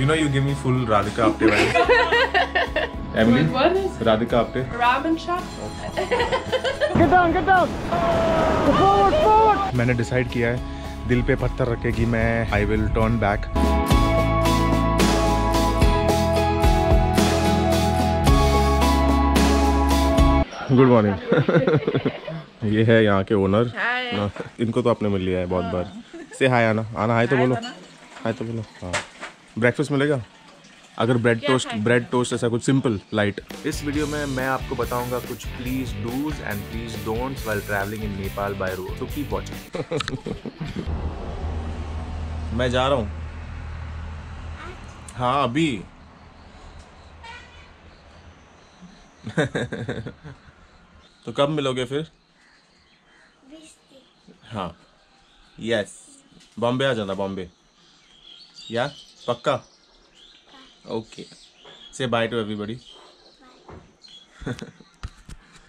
know you give me full Radhika Apte vibes. Emily, What is Radhika Apte. ramen shop? Get down, get down. Forward, forward. मैंने decide किया है दिल पे पत्थर रखे कि मैं आई will turn back. Good morning. ये है यहाँ के ओनर. इनको तो आपने मिल लिया है बहुत बार. से हाय आना. आना हाय तो बोलो. हाय तो बोलो. हाँ. ब्रेकफास्ट मिलेगा अगर ब्रेड टोस्ट ऐसा कुछ सिंपल लाइट. इस वीडियो में मैं आपको बताऊंगा कुछ please dos and please don'ts while travelling in Nepal by road. तो कीप वॉचिंग. मैं जा रहा हूँ. हाँ अभी. तो कब मिलोगे फिर? हाँ. यस. बॉम्बे आ जाना. बॉम्बे. या पक्का. Okay. Say bye to everybody.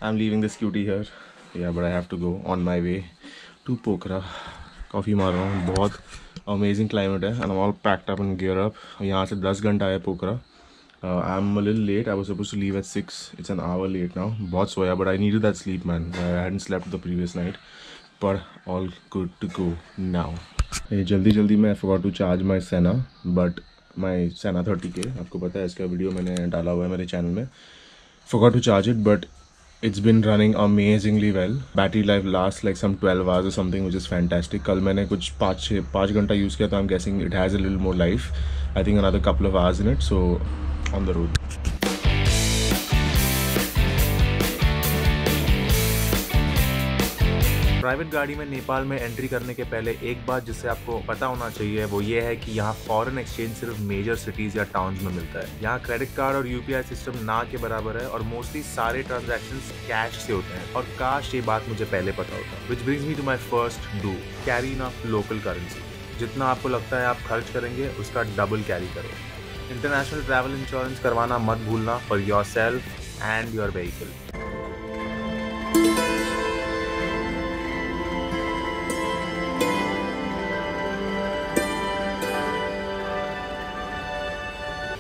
I'm leaving this cutie here. Yeah, but I have to go on my way to Pokhara. Coffee मार रहा हूँ. बहुत amazing climate है and I'm all packed up and gear up. यहाँ से 10 घंटा है Pokhara. I'm a little late. I was supposed to leave at 6. It's an hour late now. बहुत सोया, but I needed that sleep, man. I hadn't slept the previous night. But all good to go now. जल्दी मैं forgot to charge my Sena, but my Sena 30K, आपको पता है इसका video मैंने डाला हुआ है मेरे चैनल में. Forgot to charge it, but it's been running amazingly well. Battery life lasts like some 12 hours or something, which is fantastic. कल मैंने कुछ 5 घंटा यूज़ किया, तो I'm guessing it has a little more life. I think another couple of hours in it, so on the road. Private गाड़ी में नेपाल में entry करने के पहले एक बात जिससे आपको पता होना चाहिए वो ये है कि यहाँ फॉरेन एक्सचेंज सिर्फ मेजर सिटीज या टाउन्स में मिलता है. यहाँ क्रेडिट कार्ड और यूपीआई सिस्टम ना के बराबर है और मोस्टली सारे ट्रांजैक्शंस कैश से होते हैं. और काश ये बात मुझे पहले पता होता. Which brings me to my first do. Carry enough local currency. जितना आपको लगता है आप खर्च करेंगे उसका डबल कैरी करो. इंटरनेशनल ट्रैवल इंश्योरेंस करवाना मत भूलना for yourself and your vehicle.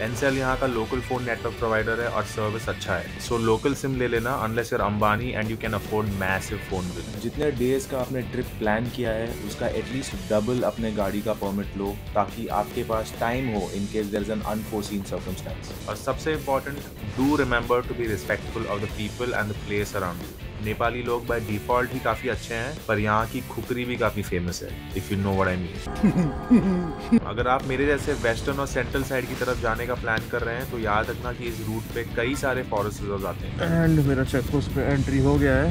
Ncell यहाँ का लोकल फोन नेटवर्क प्रोवाइडर है और सर्विस अच्छा है. सो लोकल सिम ले लेना unless you're Ambani and you can afford massive phone bill. जितने डेज का आपने ट्रिप प्लान किया है उसका एटलीस्ट डबल अपने गाड़ी का परमिट लो ताकि आपके पास टाइम हो in case there is an unforeseen circumstance. और सबसे important, do remember to be respectful of the people and the place around you. Nepali लोग बाय डिफॉल्ट ही काफी अच्छे हैं पर यहाँ की खुकरी भी काफी फेमस है. If you know what I mean. अगर आप मेरे जैसे वेस्टर्न और सेंट्रल साइड की तरफ जाने का प्लान कर रहे हैं तो याद रखना कि इस रूट पे कई सारे फॉरेस्ट रिजर्व आते हैं. एंड मेरा चेकपोस्ट पे एंट्री हो गया है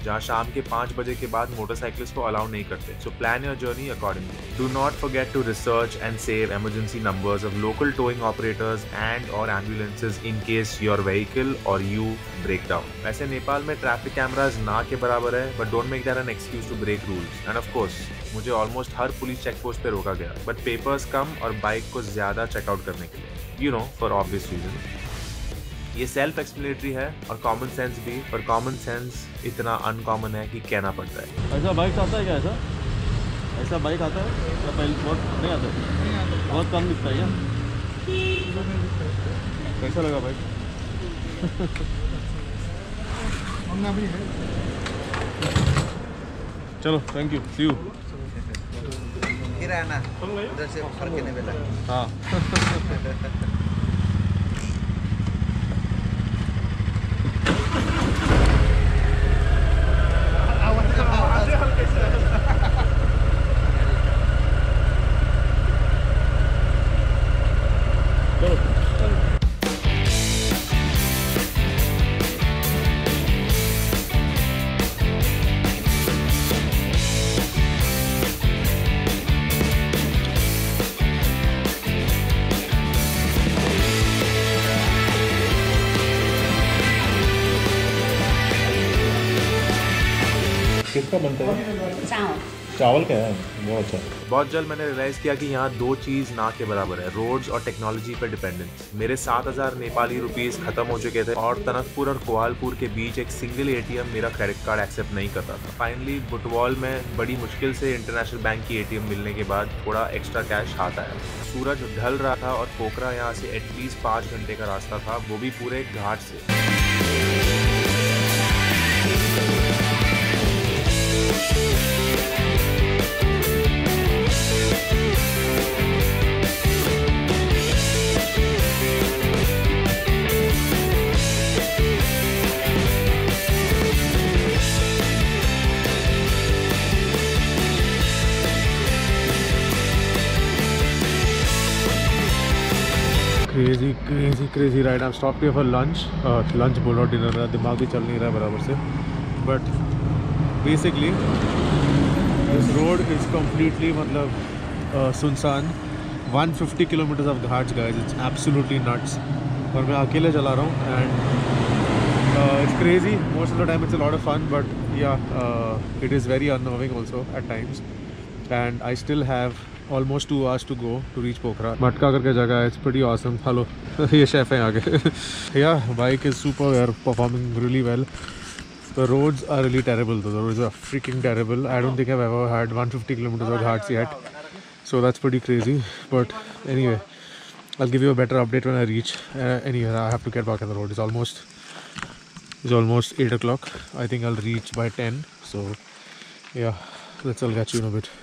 जहाँ शाम के 5 बजे के बाद मोटरसाइकिल्स को अलाउ नहीं करते. So plan your journey accordingly. Do not forget to research and save emergency numbers of local towing operators and और ambulances in case your vehicle or you break down. वैसे नेपाल में ट्रैफिक कैमराज ना के बराबर है but don't make that an excuse to break rules. End of course मुझे almost हर police check post पे रोका गया बट पेपर्स कम और बाइक को ज्यादा चेकआउट करने के लिए. You know for obvious reason. ये सेल्फ एक्सप्लेनेटरी है और कॉमन सेंस भी, पर कॉमन सेंस इतना अनकॉमन है कि कहना पड़ता है. ऐसा बाइक आता है क्या? ऐसा बाइक आता है या पहले बहुत नहीं आता है? बहुत कम दिखता है क्या? कैसा लगा बाइक? चलो थैंक यू. See you. किराना उधर से फर्क नहीं मिला. हाँ. किसका बनता है? चावल चावल क्या है, बहुत अच्छा। बहुत जल्द मैंने रियलाइज किया कि यहाँ दो चीज ना के बराबर है, रोड्स और टेक्नोलॉजी पे डिपेंडेंस। मेरे 7,000 नेपाली रुपीस खत्म हो चुके थे और टनकपुर और कोहालपुर के बीच एक सिंगल एटीएम मेरा क्रेडिट कार्ड एक्सेप्ट नहीं करता था। फाइनली बुटवॉल में बड़ी मुश्किल से इंटरनेशनल बैंक की एटीएम मिलने के बाद थोड़ा एक्स्ट्रा कैश हाथ आया। सूरज ढल रहा था और पोखरा यहाँ से एटलीस्ट 5 घंटे का रास्ता था, वो भी पूरे घाट से। Crazy ride. I stop here for lunch बोलो डिनर, मेरा दिमाग भी चल नहीं रहा है बराबर से। But basically this road is completely मतलब सुनसान। 150 kilometres of ghats guys, it's absolutely nuts. और मैं अकेले चला रहा हूँ and it's crazy. Most of the time it's a lot of fun, but yeah it is very unnerving also at times. And I still have almost 2 hours to go to reach Pokhara. मटका करके जगह है, it's pretty awesome. Hello, ये chef है आगे। Yeah, bike is super. We are performing really well. The roads are really terrible though. The roads are freaking terrible. I don't think I've ever had 150 kilometers of ghats yet. So that's pretty crazy. But anyway, I'll give you a better update when I reach. Anyway, I have to get back on the road. It's almost 8 o'clock. I think I'll reach by 10. So yeah, I'll catch you in a bit.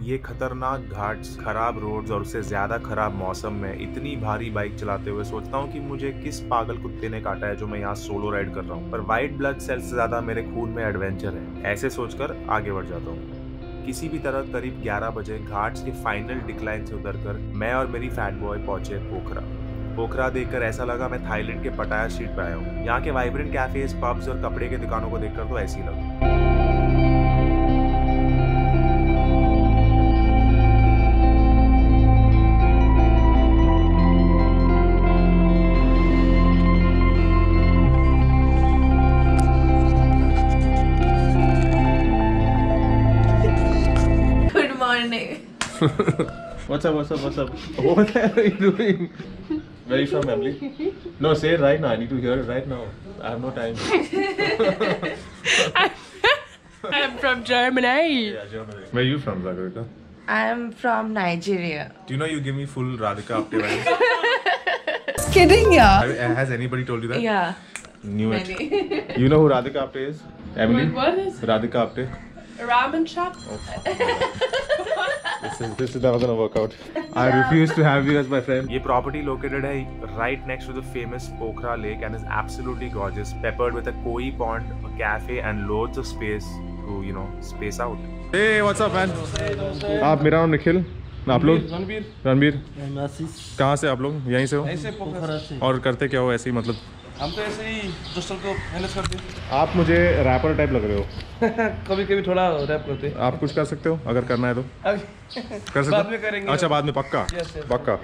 ये खतरनाक घाट्स, खराब roads और उससे ज्यादा खराब मौसम में इतनी भारी बाइक चलाते हुए सोचता हूँ कि मुझे किस पागल कुत्ते ने काटा है जो मैं यहाँ सोलो राइड कर रहा हूँ। पर वाइट ब्लड सेल्स से ज्यादा मेरे खून में एडवेंचर है, ऐसे सोचकर आगे बढ़ जाता हूँ। किसी भी तरह करीब 11 बजे घाट्स के फाइनल डिक्लाइन से उतरकर मैं और मेरी फैट बॉय पहुंचे पोखरा। पोखरा देखकर ऐसा लगा मैं थाईलैंड के पटाया स्ट्रीट पे आया हूँ। यहाँ के वाइब्रेंट कैफेज, पब्स और कपड़े के दुकानों को देखकर तो ऐसी लगा। What's up? What are you doing? Where are you from, Emily? No, say it right now. I need to hear it right now. I have no time. I'm from Germany. Yeah, Germany. Where are you from, Zagarika? I'm from Nigeria. Do you know you give me full Radhika Apte vibes? Kidding, yeah. Has anybody told you that? Yeah. Knew it. Many. You know who Radhika Apte is? Emily? What is Radhika Apte. a ramen shop? This is never gonna work out. I refuse to have you as my friend. ये property located है right next to the famous Pokhara lake and is absolutely gorgeous, peppered with a koi pond, a cafe and loads of space to, you know, space out. Hey, what's up, man? आप, मेरा नाम निखिल। आप लोग? रणबीर। कहाँ से आप लोग? यहीं से हो? ऐसे पोखरा से। और करते क्या हो ऐसे ही, मतलब? हम तो ऐसे ही दोस्तों को मैनेज करते हैं। आप मुझे रैपर टाइप लग रहे हो। कभी कभी थोड़ा रैप करते हैं। आप कुछ कर सकते हो अगर करना है तो? कर सकते बाद में करेंगे। अच्छा, बाद में पक्का? Yes, yes. पक्का।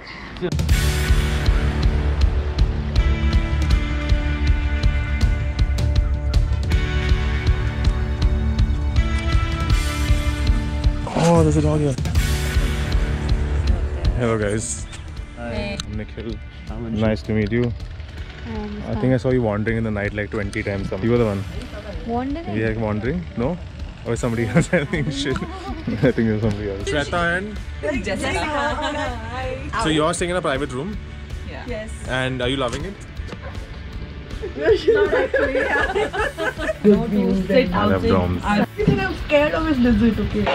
Oh, there's a dog here. Hello guys. Hey. I'm Nikhil. Nice to meet you. I think I saw you wandering in the night like 20 times. You were the one. Wandering? Yeah, wandering? No? Or somebody else? I think shit. I think there's somebody else. Shweta and Jessica. so you're staying in a private room, Yeah. Yes. and are you loving it? Not actually. Yeah. I love doms. I'm scared of his lizard. Okay.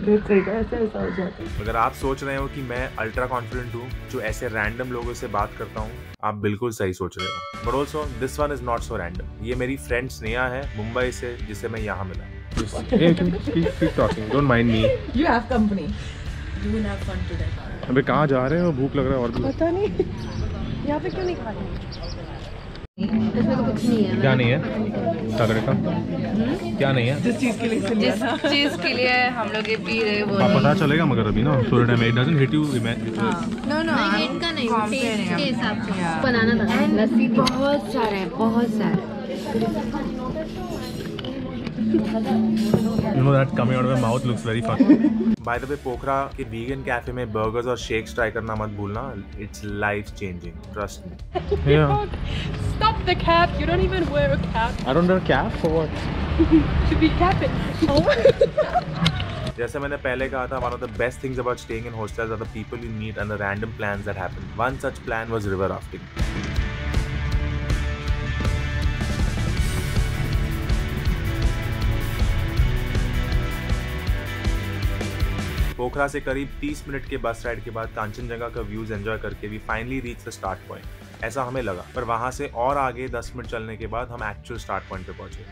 ऐसा हो जाता है। अगर आप सोच रहे हो कि मैं अल्ट्रा कॉन्फिडेंट हूँ जो ऐसे रैंडम लोगों से बात करता हूँ, आप बिल्कुल सही सोच रहे हो। But also this one is not so random. ये मेरी फ्रेंड स्नेहा है मुंबई से, जिसे मैं यहाँ मिला। Hey, keep talking. Don't mind me. You have company. You will have fun today. अबे कहाँ जा रहे हो? भूख लग रहा है और भी। पता नहीं यहाँ पे क्यों नहीं खा रहे? इसमें तो कुछ नहीं है। क्या नहीं है? तगड़े का? क्या नहीं है? जिस चीज के लिए जिस चीज के लिए हम लोग ये पी रहे वो हाँ, नहीं। पता चलेगा मगर अभी ना थोड़े time. It doesn't hit you. No no hit का नहीं, टेस्ट के हिसाब से बनाना था। लस्सी बहुत सारे You know that coming out of my mouth looks very fun. By the way, Pokhara के वीगन कैफे में बर्गर्स और शेक्स ट्राई करना मत भूलना. It's life changing, trust me. Yeah. Stop the cap. You don't even wear a cap. I don't wear a cap for what? To be capping. जैसे मैंने पहले कहा था, one of the best things about staying in hostels are the people you meet and the random plans that happen. One such plan was river rafting. Pokhara से करीब 30 minute के बस ride के बाद कांचनजंगा का व्यूज एंजॉय करके we finally reach the start point. ऐसा हमें लगा, पर वहां से और आगे 10 मिनट चलने के बाद हम एक्चुअल स्टार्ट पॉइंट पे पहुंचे.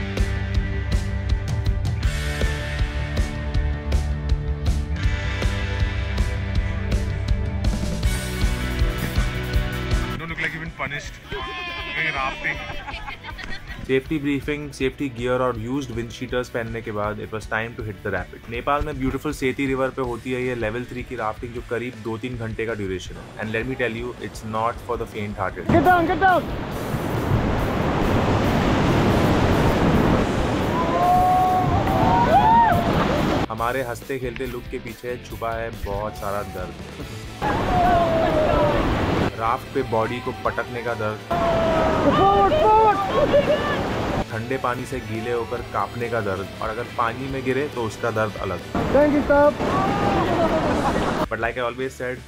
सेफ्टी ब्रीफिंग, सेफ्टी गियर और यूज्ड विंड शीटर्स पहनने के बाद it was time to hit the rapid. Nepal में ब्यूटीफुल सेती रिवर पे होती है ये लेवल 3 की राफ्टिंग जो करीब 2-3 घंटे का ड्यूरेशन है. And let me tell you, it's not for the faint hearted. Get down, get down. हमारे हंसते खेलते लुक के पीछे छुपा है बहुत सारा दर्द. राफ्ट पे बॉडी को पटकने का दर्द, ठंडे पानी से गीले होकर कांपने का दर्द, और अगर पानी में गिरे तो उसका दर्द अलग. But like I always said,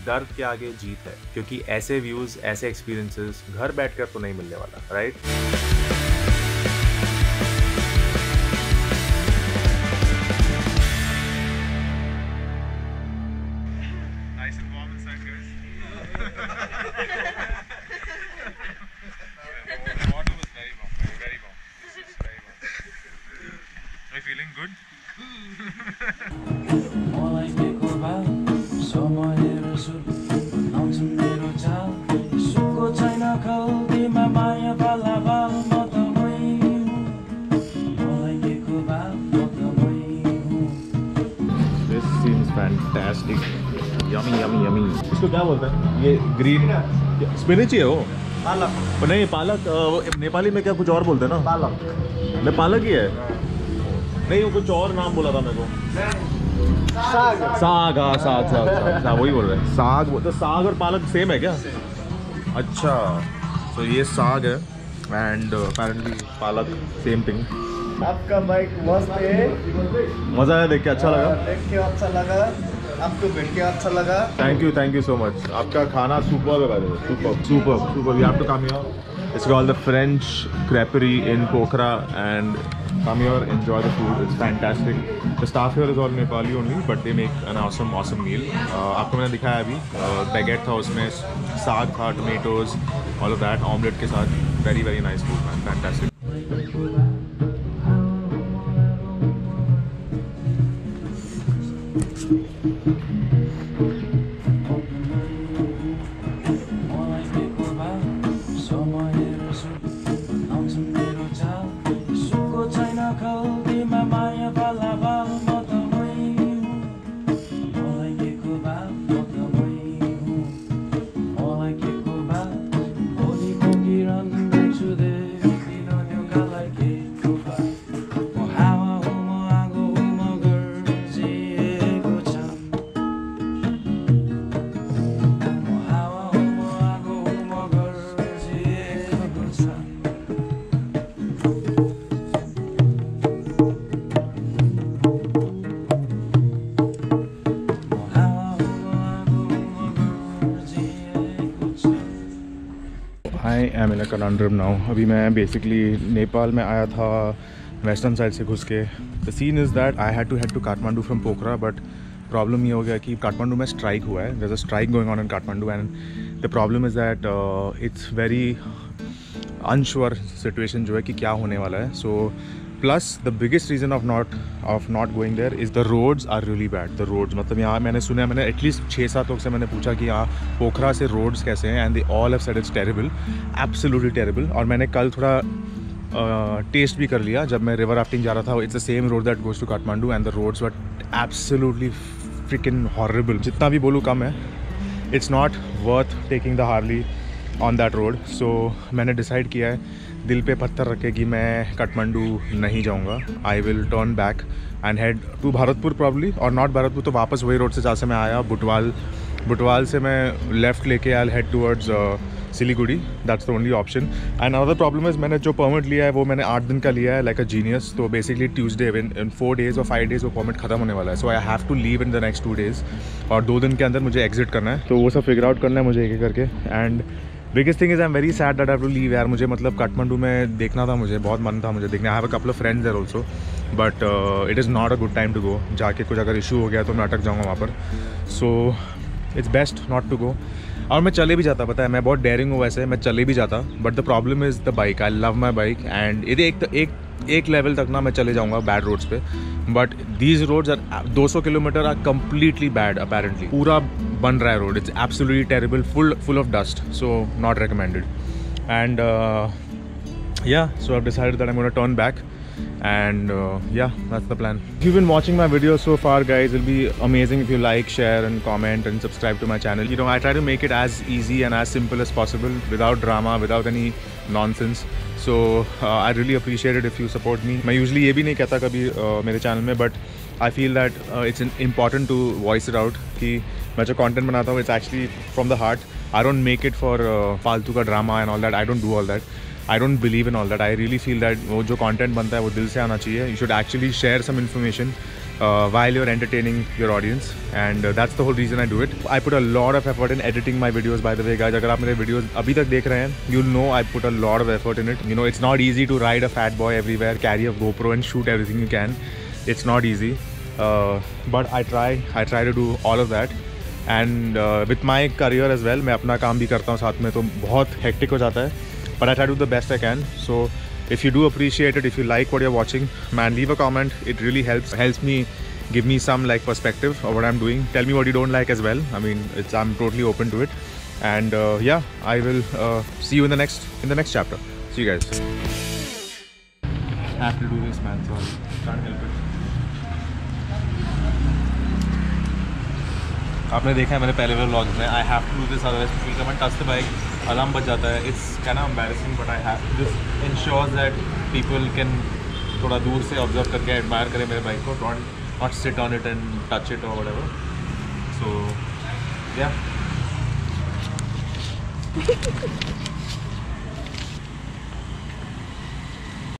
दर्द के आगे जीत है, क्योंकि ऐसे व्यूज, ऐसे एक्सपीरियंसेस घर बैठकर तो नहीं मिलने वाला, right? Fantastic, yummy yummy yummy. इसको क्या बोलते हैं? ये ग्रीन स्पिनच ही है वो? पालक. नहीं, पालक नेपाली में क्या कुछ और बोलते हैं ना? पालक. नहीं, पालक ही है. नहीं, वो कुछ और नाम बोला था मेरे को. साग. साग, हाँ, साग साग साग साग वही बोल रहे हैं. साग. तो साग और पालक सेम है क्या? अच्छा, तो ये साग है एंड अपेरेंटली पालक सेम थिंग. आपका बाइक मस्त है. मज़ा आया देख के, अच्छा लगा. देख के अच्छा लगा, आपको बैठ के अच्छा लगा. Thank you so much. आपका खाना सुपर है, super. You have to come here. It's called the French Creperie in Pokhara and come here, enjoy the food. It's fantastic. The staff here is all Nepali only, but they make an awesome meal. आपको मैंने दिखाया अभी, baguette था उसमें, साग था, tomatoes, all of that, omelette के साथ. Very nice food, man. Fantastic. I am in a condom now. अभी मैं बेसिकली नेपाल में आया था वेस्टर्न साइड से घुस के. The scene is that I had to Kathmandu from Pokhara, but problem ये हो गया कि काठमांडू में स्ट्राइक हुआ है. There is a strike going on in Kathmandu and the problem is that it's very unsure situation जो है कि क्या होने वाला है. So plus the biggest reason of not going there is the roads are really bad. The roads मतलब यहाँ मैंने एटलीस्ट 6-7 लोग से मैंने पूछा कि यहाँ पोखरा से रोड्स कैसे हैं, and they all have said it's terrible, absolutely terrible. और मैंने कल थोड़ा टेस्ट भी कर लिया जब मैं रिवर राफ्टिंग जा रहा था. It's the same road that goes to Kathmandu and the roads were absolutely freaking horrible. जितना भी बोलूँ कम है. It's not worth taking the Harley on that road. So मैंने डिसाइड किया है दिल पे पत्थर रखे कि मैं काठमांडू नहीं जाऊंगा, I will turn back and head to Bharatpur probably, और नॉट भरतपुर तो वापस वही रोड से जहाँ से मैं आया, बुटवाल से मैं लेफ़्ट लेके I head towards Siliguri, that's the only option. And another problem is मैंने जो परमिट लिया है वो मैंने 8 दिन का लिया है, लाइक अ जीनियस। तो बेसिकली ट्यूसडे इन 4 days और 5 days वो परमिट खत्म होने वाला है, so I have to leave in the next 2 days, और 2 दिन के अंदर मुझे एग्जिट करना है। तो वो सब फिगर आउट करना है मुझे एक एक करके। And biggest thing is I am very sad that I have to leave यार। मुझे मतलब काठमांडू में देखना था, मुझे बहुत मन था मुझे देखने। I have a couple of friends there also, but it is not a good time to go. जाके कुछ अगर इशू हो गया तो मैं अटक जाऊँगा वहाँ पर, so it's best not to go. और मैं चले भी जाता, पता है मैं बहुत डेयरिंग हूँ वैसे, मैं चले भी जाता, but the problem is the bike. I love my bike and एक लेवल तक ना मैं चले जाऊँगा बैड रोड्स पे, but these roads are 200 kilometre are completely bad apparently. पूरा बन रहा है road, it's absolutely terrible, full of dust, so not recommended. And yeah, so I've decided that I'm going to turn back, and yeah, that's the plan. If you've been watching my videos so far, guys, it'll be amazing if you like, share and comment and subscribe to my channel. You know, I try to make it as easy and as simple as possible, without drama, without any nonsense. So I really appreciate it if you support me. मैं usually ये भी नहीं कहता कभी मेरे channel में, but I feel that it's important to voice it out कि मैं जो content बनाता हूँ it's actually from the heart. I don't make it for फालतू का drama and all that. I don't do all that. I don't believe in all that. I really feel that वो जो content बनता है वो दिल से आना चाहिए. You should actually share some information while you're entertaining your audience, and that's the whole reason I do it. I put a lot of effort in editing my videos, by the way, guys. अगर आप मेरे videos अभी तक देख रहे हैं, you'll know I put a lot of effort in it. You know, it's not easy to ride a fat boy everywhere, carry a GoPro and shoot everything you can. It's not easy, but I try to do all of that. And with my career as well, मैं अपना काम भी करता हूँ साथ में, तो बहुत hectic हो जाता है. But I try to do the best I can. So if you do appreciate it, if you like what you're watching, man, leave a comment. It really helps me, give me some like perspective of what I'm doing. Tell me what you don't like as well. I mean, I'm totally open to it. And yeah, I will see you in the next chapter. See you guys. I have to do this, man. Sorry, can't help it. आपने देखा है मेरे पहले वाले vlog में, I have to do this otherwise people come and touch the bike, alarm बज जाता है, it's kind of embarrassing, but I have this ensures that people can थोड़ा दूर से ऑब्जर्व करके एडमायर करें मेरे बाइक को, not sit on it and touch it और व्हाटएवर. सो या